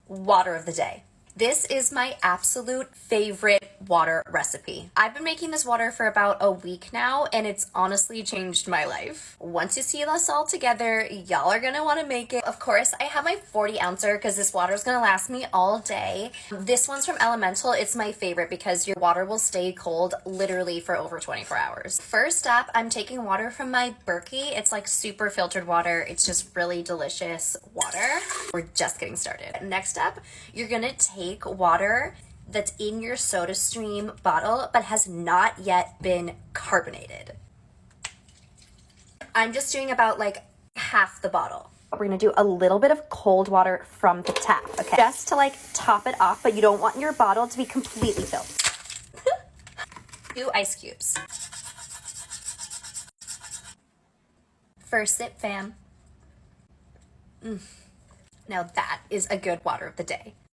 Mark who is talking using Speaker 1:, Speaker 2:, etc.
Speaker 1: Water of the day. This is my absolute favorite water recipe. I've been making this water for about a week now, and it's honestly changed my life. Once you see this all together, y'all are gonna wanna make it. Of course, I have my 40 ouncer because this water is gonna last me all day. This one's from Elemental. It's my favorite because your water will stay cold literally for over 24 hours. First up, I'm taking water from my Berkey. It's like super filtered water. It's just really delicious water. We're just getting started. Next up, you're gonna take water that's in your SodaStream bottle but has not yet been carbonated. I'm just doing about like half the bottle. We're gonna do a little bit of cold water from the tap, okay? Just to like top it off, but you don't want your bottle to be completely filled. 2 ice cubes. First sip, fam. Now that is a good water of the day.